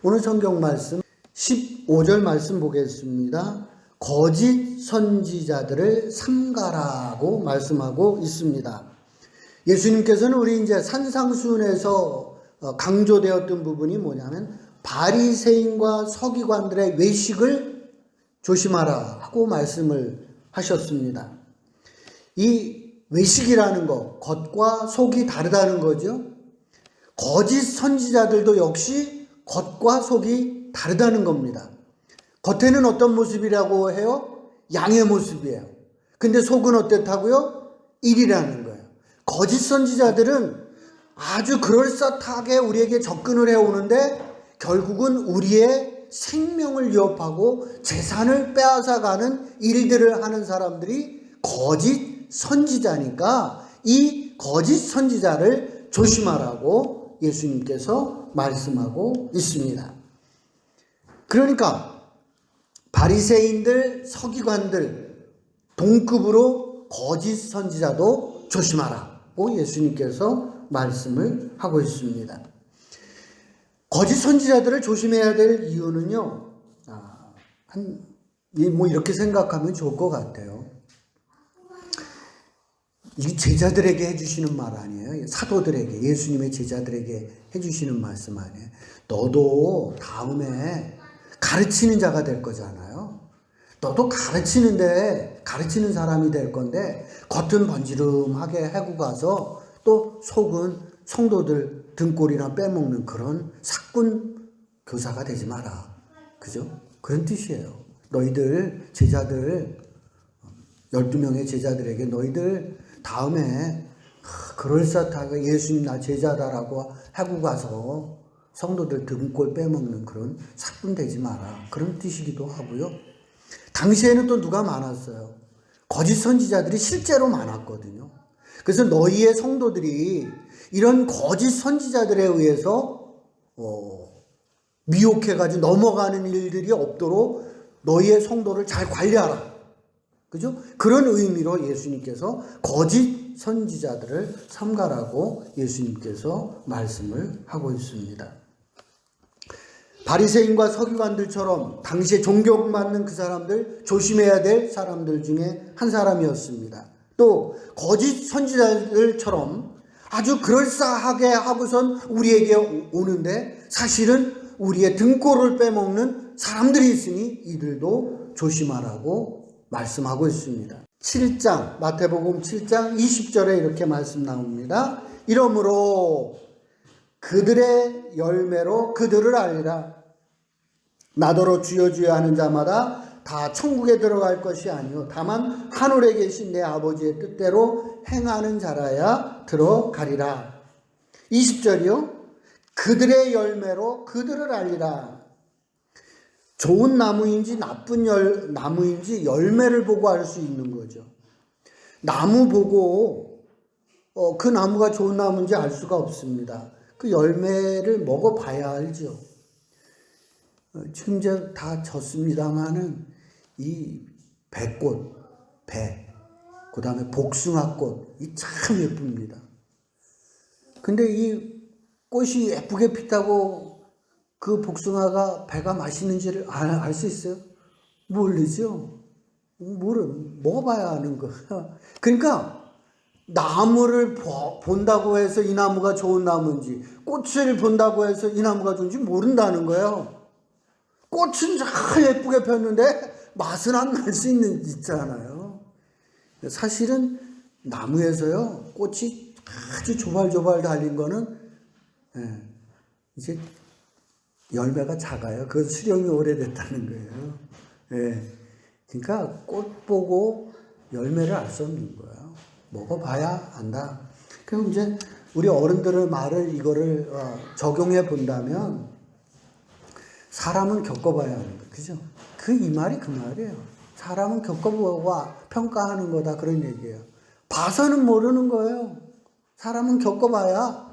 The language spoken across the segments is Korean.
오늘 성경 말씀 15절 말씀 보겠습니다. 거짓 선지자들을 삼가라고 말씀하고 있습니다. 예수님께서는 우리 이제 산상수훈에서 강조되었던 부분이 뭐냐면 바리새인과 서기관들의 외식을 조심하라 하고 말씀을 하셨습니다. 이 외식이라는 것, 겉과 속이 다르다는 거죠. 거짓 선지자들도 역시 겉과 속이 다르다는 겁니다. 겉에는 어떤 모습이라고 해요? 양의 모습이에요. 근데 속은 어떻다고요? 일이라는 거예요. 거짓 선지자들은 아주 그럴싸하게 우리에게 접근을 해오는데 결국은 우리의 생명을 위협하고 재산을 빼앗아가는 일들을 하는 사람들이 거짓 선지자니까 이 거짓 선지자를 조심하라고 예수님께서 말씀하고 있습니다. 그러니까 바리새인들, 서기관들 동급으로 거짓 선지자도 조심하라고 예수님께서 말씀을 하고 있습니다. 거짓 선지자들을 조심해야 될 이유는요, 이렇게 생각하면 좋을 것 같아요. 이 제자들에게 해주시는 말 아니에요? 사도들에게, 예수님의 제자들에게 해주시는 말씀 아니에요? 너도 다음에 가르치는 자가 될 거잖아요. 너도 가르치는 사람이 될 건데 겉은 번지름하게 하고 가서 또 속은 성도들 등골이나 빼먹는 그런 사꾼 교사가 되지 마라. 그죠? 그런 뜻이에요. 너희들 제자들 12명의 제자들에게 너희들 다음에 그럴싸하게 예수님 나 제자다라고 하고 가서 성도들 등골 빼먹는 그런 사꾼 되지 마라. 그런 뜻이기도 하고요. 당시에는 또 누가 많았어요? 거짓 선지자들이 실제로 많았거든요. 그래서 너희의 성도들이 이런 거짓 선지자들에 의해서 미혹해가지고 넘어가는 일들이 없도록 너희의 성도를 잘 관리하라. 그죠? 그런 의미로 예수님께서 거짓 선지자들을 삼가라고 예수님께서 말씀을 하고 있습니다. 바리새인과 서기관들처럼 당시에 존경받는 그 사람들, 조심해야 될 사람들 중에 한 사람이었습니다. 또 거짓 선지자들처럼 아주 그럴싸하게 하고선 우리에게 오는데 사실은 우리의 등골을 빼먹는 사람들이 있으니 이들도 조심하라고 말씀하고 있습니다. 7장 마태복음 7장 20절에 이렇게 말씀 나옵니다. 이러므로 그들의 열매로 그들을 알리라. 나더러 주여 주여 하는 자마다 다 천국에 들어갈 것이 아니요 다만 하늘에 계신 내 아버지의 뜻대로 행하는 자라야 들어가리라. 20절이요. 그들의 열매로 그들을 알리라. 좋은 나무인지 나쁜 나무인지 열매를 보고 알 수 있는 거죠. 나무 보고 그 나무가 좋은 나무인지 알 수가 없습니다. 그 열매를 먹어봐야 알죠. 지금 이제 다 졌습니다만은 이 배꽃, 그 다음에 복숭아꽃, 이 참 예쁩니다. 근데 이 꽃이 예쁘게 피다고 그 복숭아가 배가 맛있는지를 알 수 있어요? 모르죠. 먹어봐야 아는 거. 그러니까 나무를 본다고 해서 이 나무가 좋은 나무인지 꽃을 본다고 해서 이 나무가 좋은지 모른다는 거예요. 꽃은 참 예쁘게 폈는데 맛은 안 날 수 있잖아요. 사실은 나무에서요 꽃이 아주 조발조발 달린 거는 이제 열매가 작아요. 그건 수령이 오래됐다는 거예요. 그러니까 꽃 보고 열매를 알 수 없는 거예요. 먹어봐야 안다. 그럼 이제 우리 어른들의 말을 이거를 적용해 본다면 사람은 겪어봐야 하는 거예요. 그죠? 이 말이 그 말이에요. 사람은 겪어보고 평가하는 거다. 그런 얘기예요. 봐서는 모르는 거예요. 사람은 겪어봐야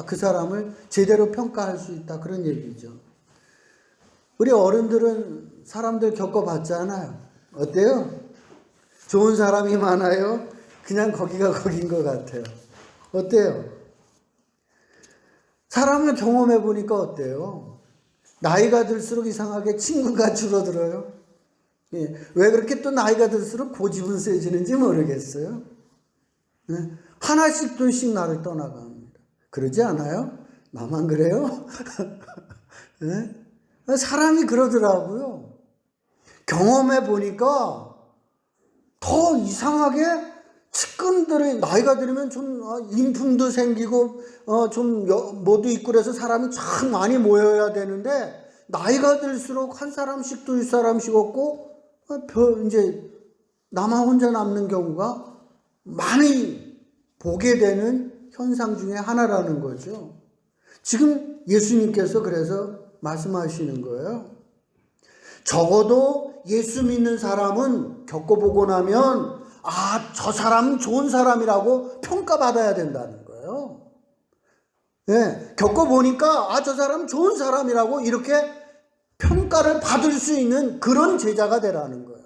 그 사람을 제대로 평가할 수 있다. 그런 얘기죠. 우리 어른들은 사람들 겪어봤잖아요. 어때요? 좋은 사람이 많아요? 그냥 거기가 거긴 것 같아요. 어때요? 사람을 경험해 보니까 어때요? 나이가 들수록 이상하게 친구가 줄어들어요. 예. 왜 그렇게 또 나이가 들수록 고집은 세지는지 모르겠어요. 예. 하나씩 둘씩 나를 떠나갑니다. 그러지 않아요? 나만 그래요? 예? 사람이 그러더라고요. 경험해 보니까 더 이상하게 측근들이 나이가 들으면 좀 인품도 생기고 좀 뭐도 있고 그래서 사람이 참 많이 모여야 되는데 나이가 들수록 한 사람씩 둘 사람씩 없고 이제 나만 혼자 남는 경우가 많이 보게 되는 현상 중에 하나라는 거죠. 지금 예수님께서 그래서 말씀하시는 거예요. 적어도 예수 믿는 사람은 겪어보고 나면 저 사람은 좋은 사람이라고 평가받아야 된다는 거예요. 네, 겪어보니까 저 사람은 좋은 사람이라고 이렇게 평가를 받을 수 있는 그런 제자가 되라는 거예요.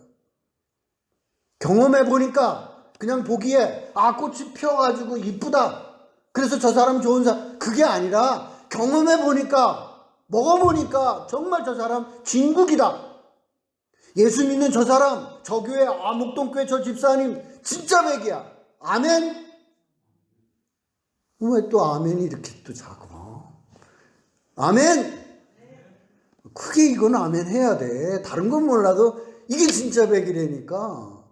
경험해보니까 그냥 보기에 꽃이 피어가지고 이쁘다. 그래서 저 사람 좋은 사람. 그게 아니라 경험해보니까 먹어보니까 정말 저 사람 진국이다. 예수 믿는 저 사람, 저 교회, 목동교회 저 집사님 진짜 백이야. 아멘? 왜 또 아멘이 이렇게 또 작아? 아멘? 크게 이건 아멘 해야 돼. 다른 건 몰라도 이게 진짜 백이라니까.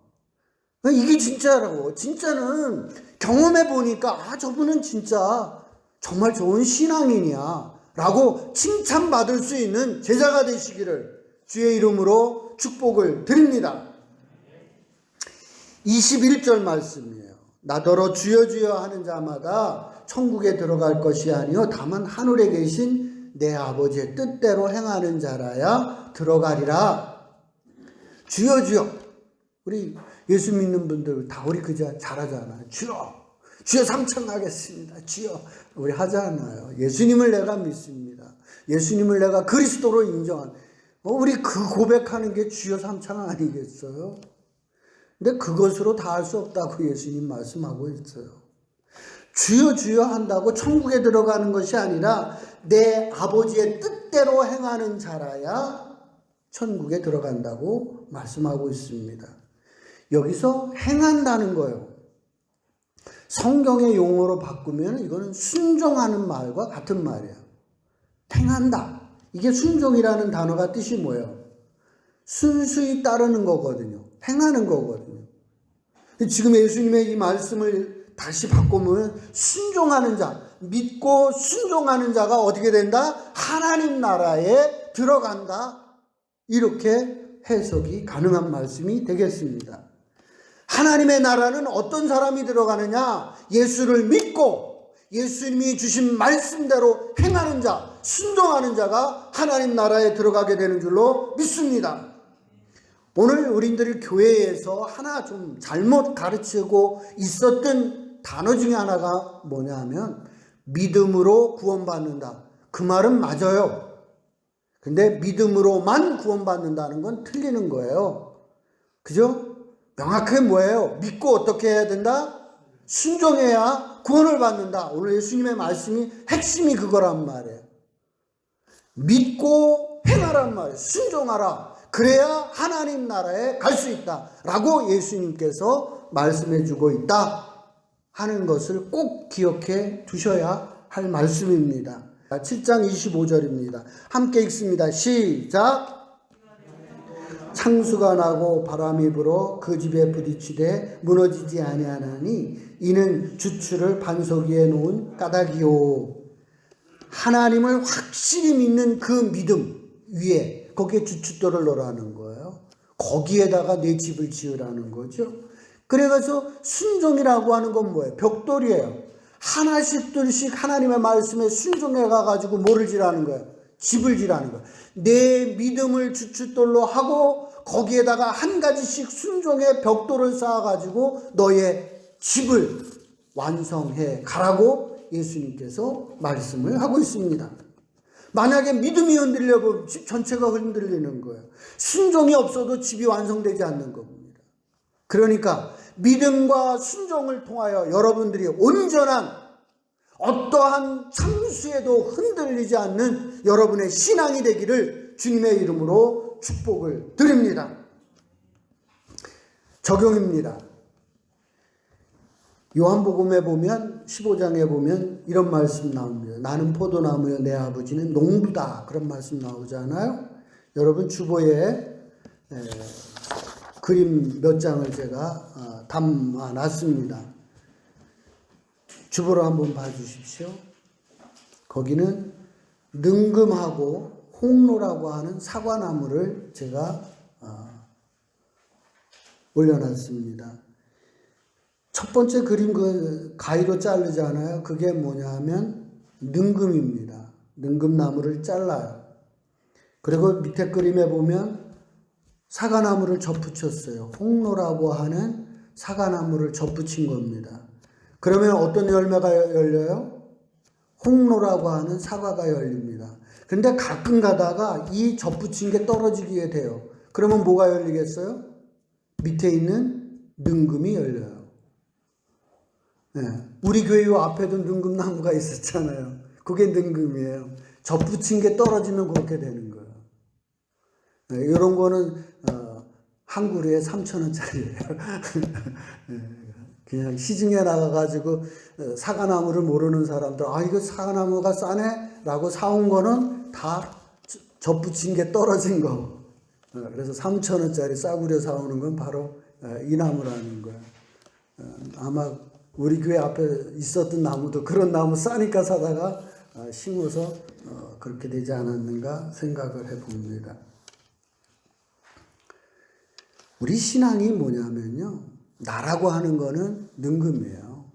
이게 진짜라고. 진짜는 경험해보니까 저분은 진짜 정말 좋은 신앙인이야 라고 칭찬받을 수 있는 제자가 되시기를 주의 이름으로 축복을 드립니다. 21절 말씀이에요. 나더러 주여 주여 하는 자마다 천국에 들어갈 것이 아니요 다만 하늘에 계신 내 아버지의 뜻대로 행하는 자라야 들어가리라. 주여 주여. 우리 예수 믿는 분들 다 우리 그저 잘하잖아요. 주여 주여 삼천하겠습니다. 주여 우리 하잖아요. 예수님을 내가 믿습니다. 예수님을 내가 그리스도로 인정한. 우리 그 고백하는 게 주여 삼천 아니겠어요? 근데 그것으로 다 할 수 없다고 예수님 말씀하고 있어요. 주여 주여 한다고 천국에 들어가는 것이 아니라 내 아버지의 뜻대로 행하는 자라야 천국에 들어간다고 말씀하고 있습니다. 여기서 행한다는 거예요. 성경의 용어로 바꾸면 이거는 순종하는 말과 같은 말이에요. 행한다. 이게 순종이라는 단어가 뜻이 뭐예요? 순수히 따르는 거거든요. 행하는 거거든요. 지금 예수님의 이 말씀을 다시 바꾸면 순종하는 자, 믿고 순종하는 자가 어떻게 된다? 하나님 나라에 들어간다. 이렇게 해석이 가능한 말씀이 되겠습니다. 하나님의 나라는 어떤 사람이 들어가느냐? 예수를 믿고 예수님이 주신 말씀대로 행하는 자, 순종하는 자가 하나님 나라에 들어가게 되는 줄로 믿습니다. 오늘 우리들이 교회에서 하나 좀 잘못 가르치고 있었던 단어 중에 하나가 뭐냐면 믿음으로 구원받는다. 그 말은 맞아요. 근데 믿음으로만 구원받는다는 건 틀리는 거예요. 그죠? 명확하게 뭐예요? 믿고 어떻게 해야 된다? 순종해야 구원을 받는다. 오늘 예수님의 말씀이 핵심이 그거란 말이에요. 믿고 행하란 말이에요. 순종하라. 그래야 하나님 나라에 갈 수 있다. 라고 예수님께서 말씀해 주고 있다 하는 것을 꼭 기억해 두셔야 할 말씀입니다. 7장 25절입니다. 함께 읽습니다. 시작. 창수가 나고 바람이 불어 그 집에 부딪히되 무너지지 아니하나니 이는 주추를 반석 위에 놓은 까닭이요. 하나님을 확실히 믿는 그 믿음 위에 거기에 주춧돌을 놓으라는 거예요. 거기에다가 내 집을 지으라는 거죠. 그래서 순종이라고 하는 건 뭐예요? 벽돌이에요. 하나씩 둘씩 하나님의 말씀에 순종해 가지고 뭐를 지라는 거예요? 집을 지라는 거예요. 내 믿음을 주춧돌로 하고 거기에다가 한 가지씩 순종의 벽돌을 쌓아가지고 너의 집을 완성해 가라고 예수님께서 말씀을 하고 있습니다. 만약에 믿음이 흔들려고 집 전체가 흔들리는 거예요. 순종이 없어도 집이 완성되지 않는 겁니다. 그러니까 믿음과 순종을 통하여 여러분들이 온전한 어떠한 참수에도 흔들리지 않는 여러분의 신앙이 되기를 주님의 이름으로 축복을 드립니다. 적용입니다. 요한복음에 보면 15장에 보면 이런 말씀 나옵니다. 나는 포도나무요 내 아버지는 농부다. 그런 말씀 나오잖아요. 여러분 주보에 그림 몇 장을 제가 담아놨습니다. 주보로 한번 봐주십시오. 거기는 능금하고 홍로라고 하는 사과나무를 제가 올려놨습니다. 첫 번째 그림 그 가위로 자르잖아요. 그게 뭐냐면 능금입니다. 능금나무를 잘라요. 그리고 밑에 그림에 보면 사과나무를 접붙였어요. 홍로라고 하는 사과나무를 접붙인 겁니다. 그러면 어떤 열매가 열려요? 홍로라고 하는 사과가 열립니다. 근데 가끔 가다가 이 접붙인 게 떨어지게 돼요. 그러면 뭐가 열리겠어요? 밑에 있는 능금이 열려요. 네. 우리 교회 앞에도 능금나무가 있었잖아요. 그게 능금이에요. 접붙인 게 떨어지면 그렇게 되는 거예요. 네, 이런 거는 한 그루에 3,000원짜리예요. 그냥 시중에 나가가지고 사과나무를 모르는 사람들 이거 사과나무가 싸네? 라고 사온 거는 다 접붙인 게 떨어진 거. 그래서 3,000원짜리 싸구려 사오는 건 바로 이 나무라는 거예요. 아마 우리 교회 앞에 있었던 나무도 그런 나무 싸니까 사다가 심어서 그렇게 되지 않았는가 생각을 해봅니다. 우리 신앙이 뭐냐면요. 나라고 하는 거는 능금이에요.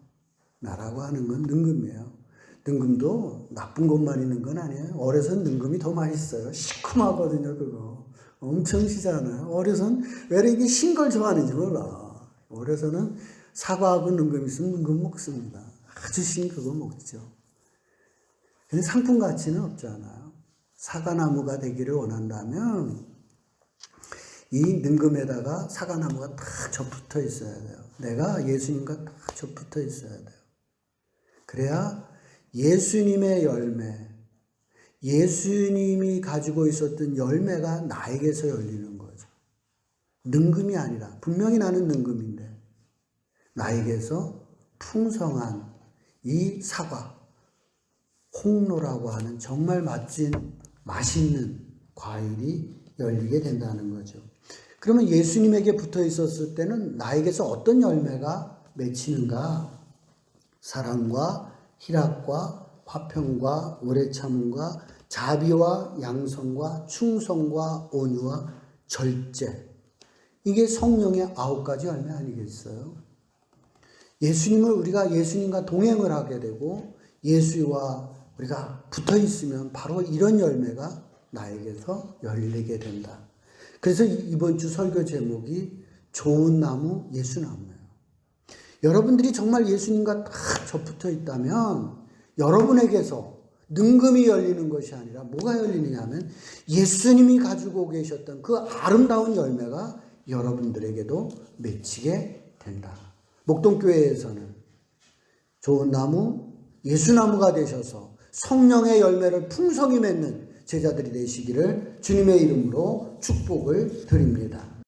나라고 하는 건 능금이에요. 능금도 나쁜 것만 있는 건 아니에요. 어려선 능금이 더 맛있어요. 시큼하거든요, 그거. 엄청 시잖아요. 어려선 왜 이렇게 신 걸 좋아하는지 몰라. 어려서는 사과하고 능금 있으면 능금 먹습니다. 아주 신 그거 먹죠. 근데 상품 가치는 없잖아요. 사과나무가 되기를 원한다면 이 능금에다가 사과나무가 딱 접붙어 있어야 돼요. 내가 예수님과 딱 접붙어 있어야 돼요. 그래야 예수님의 열매, 예수님이 가지고 있었던 열매가 나에게서 열리는 거죠. 능금이 아니라, 분명히 나는 능금인데 나에게서 풍성한 이 사과, 홍로라고 하는 정말 맛있는 과일이 열리게 된다는 거죠. 그러면 예수님에게 붙어 있었을 때는 나에게서 어떤 열매가 맺히는가? 사랑과 희락과 화평과 오래 참음과 자비와 양성과 충성과 온유와 절제. 이게 성령의 9가지 열매 아니겠어요? 예수님을 우리가 예수님과 동행을 하게 되고 예수와 우리가 붙어 있으면 바로 이런 열매가 나에게서 열리게 된다. 그래서 이번 주 설교 제목이 좋은 나무 예수나무예요. 여러분들이 정말 예수님과 딱 접붙어 있다면 여러분에게서 능금이 열리는 것이 아니라 뭐가 열리느냐 하면 예수님이 가지고 계셨던 그 아름다운 열매가 여러분들에게도 맺히게 된다. 목동교회에서는 좋은 나무, 예수나무가 되셔서 성령의 열매를 풍성히 맺는 제자들이 되시기를 주님의 이름으로 축복을 드립니다.